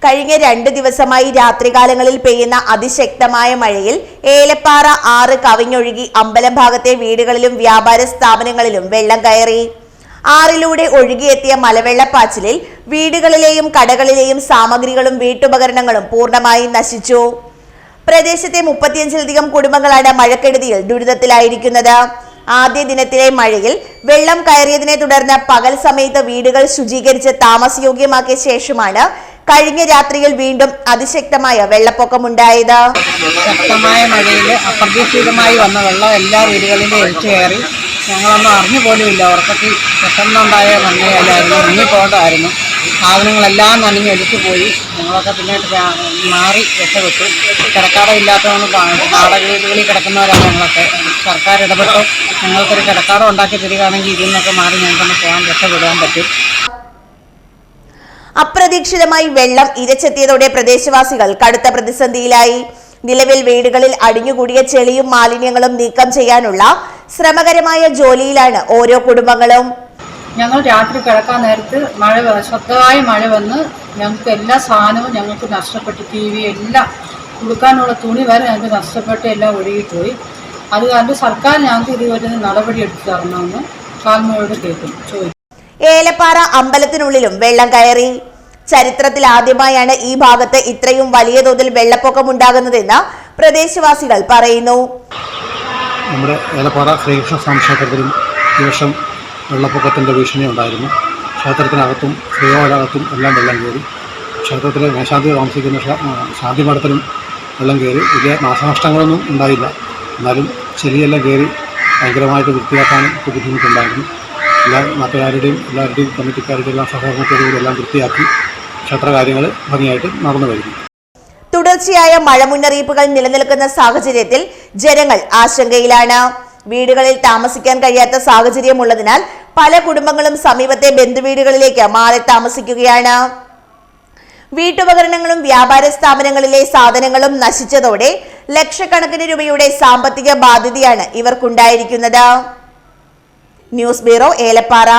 കഴിഞ്ഞ 2 ദിവസമായി രാത്രികാലങ്ങളിൽ പെയ്യുന്ന അതിശക്തമായ മഴയിൽ ഏലപ്പാറ 6 കവിഞ്ഞൊഴുകി അമ്പലം ഭാഗത്തെ വീടുകളിലും വ്യാപാര സ്ഥാപനങ്ങളിലും വെള്ളം കയറി. ആറിലൂടെ ഒഴുകിയെത്തിയ മലവെള്ളപ്പാച്ചിലിൽ വീടുകളിലെയും കടകളിലെയും സാമഗ്രികളും വീട്ടുപകരണങ്ങളും പൂർണ്ണമായും നശിച്ചു. പ്രദേശത്തെ 35-ലധികം കുടുംബങ്ങളാണ് മഴക്കെടുതിയിൽ ദുരിതത്തിലായിരിക്കുന്നത്. ആദ്യ ദിനത്തിലെ മഴയിൽ വെള്ളം കയറിയതിനെ തുടർന്ന് പകൽ സമയത്ത് വീടുകൾ ശുചീകരിച്ച് താമസയോഗ്യമാക്കിയ ശേഷമാണ് കഴിഞ്ഞ രാത്രിയിൽ വീണ്ടും അതിശക്തമായ വെള്ളപ്പൊക്കമുണ്ടായത്. ശക്തമായ മഴയിൽ അപ്രതീക്ഷിതമായി വന്ന വെള്ളം എല്ലാ വീടുകളിലും ഒഴിച്ചു കയറി. ഞങ്ങളൊന്നും അറിഞ്ഞു പോലുമില്ല. ഉറക്കത്തിൽ പെട്ടെന്നുണ്ടായ മണ്ണയായിരുന്നു, മുങ്ങിപ്പോണ്ടായിരുന്നു. സാധനങ്ങളെല്ലാം നനഞ്ഞൊലിച്ചു പോയി. ഞങ്ങളൊക്കെ പിന്നെ മാറി രക്ഷപ്പെട്ടു. കിടക്കാടം ഇല്ലാത്തതൊന്നും നാടക വീടുകളിൽ കിടക്കുന്നവരാണ് ഞങ്ങളൊക്കെ. സർക്കാർ ഇടപെട്ട് ഞങ്ങൾക്കൊരു കിടക്കാടം ഉണ്ടാക്കി തരികയാണെങ്കിൽ ഇതിൽ നിന്നൊക്കെ മാറി ഞങ്ങൾക്കൊന്ന് പോകാൻ രക്ഷപ്പെടാൻ പറ്റും. അപ്രതീക്ഷിതമായി വെള്ളം ഇരച്ചെത്തിയതോടെ പ്രദേശവാസികൾ കടുത്ത പ്രതിസന്ധിയിലായി. നിലവിൽ വീടുകളിൽ അടിഞ്ഞുകൂടിയ ചെളിയും മാലിന്യങ്ങളും നീക്കം ചെയ്യാനുള്ള ശ്രമകരമായ ജോലിയിലാണ് ഓരോ കുടുംബങ്ങളും. ഞങ്ങൾ രാത്രി കിടക്കാൻ നേരത്ത് ശക്തമായ മഴ വന്ന് ഞങ്ങൾക്ക് എല്ലാ സാധനവും ഞങ്ങൾക്ക് നഷ്ടപ്പെട്ടു. TV എല്ലാം കൊടുക്കാനുള്ള തുണി വരെ ഞങ്ങൾക്ക് നഷ്ടപ്പെട്ട് എല്ലാം ഒഴുകിപ്പോയി. അത് കാരണം സർക്കാർ ഞങ്ങൾക്ക് ഇതുവരെ നടപടി എടുത്തു തരണമെന്ന് കാൽമയോട് ചോദിച്ചു. ഏലപ്പാറ അമ്പലത്തിനുള്ളിലും വെള്ളം കയറി. ചരിത്രത്തിൽ ആദ്യമായാണ് ഈ ഭാഗത്ത് ഇത്രയും വലിയ തോതിൽ വെള്ളപ്പൊക്കമുണ്ടാകുന്നതെന്ന് പ്രദേശവാസികൾ പറയുന്നു. നമ്മുടെ ഏലപ്പാറ ശ്രീകൃഷ്ണ സ്വാമി ക്ഷേത്രത്തിലും ഈ വർഷം വെള്ളപ്പൊക്കത്തിൻ്റെ ഭീഷണി ഉണ്ടായിരുന്നു. ക്ഷേത്രത്തിനകത്തും ശ്രീകോവിലകത്തും എല്ലാം വെള്ളം കയറി. ക്ഷേത്രത്തിലെ മേശാന്തി താമസിക്കുന്ന ശാന്തി മഠത്തിലും വെള്ളം കയറി. വലിയ നാശനഷ്ടങ്ങളൊന്നും ഉണ്ടായില്ല. എന്നാലും ചെളിയെല്ലാം കയറി ഭയങ്കരമായിട്ട് വൃത്തിയാക്കാനും ബുദ്ധിമുട്ടുണ്ടായിരുന്നു. എല്ലാ നാട്ടുകാരുടെയും എല്ലാവരുടെയും കമ്മിറ്റിക്കാരുടെയും എല്ലാം സഹകരണത്തോടുകൂടി എല്ലാം വൃത്തിയാക്കി ക്ഷേത്രകാര്യങ്ങൾ ഭംഗിയായിട്ട് നടന്നു വരുന്നു. തുടർച്ചയായ മഴ മുന്നറിയിപ്പുകൾ നിലനിൽക്കുന്ന സാഹചര്യത്തിൽ ജനങ്ങൾ ആശങ്കയിലാണ്. വീടുകളിൽ താമസിക്കാൻ കഴിയാത്ത സാഹചര്യമുള്ളതിനാൽ പല കുടുംബങ്ങളും സമീപത്തെ ബന്ധുവീടുകളിലേക്ക് മാറി താമസിക്കുകയാണ്. വീട്ടുപകരണങ്ങളും വ്യാപാര സ്ഥാപനങ്ങളിലെ സാധനങ്ങളും നശിച്ചതോടെ ലക്ഷക്കണക്കിന് രൂപയുടെ സാമ്പത്തിക ബാധ്യതയാണ് ഇവർക്കുണ്ടായിരിക്കുന്നത്. News bureau, Elappara.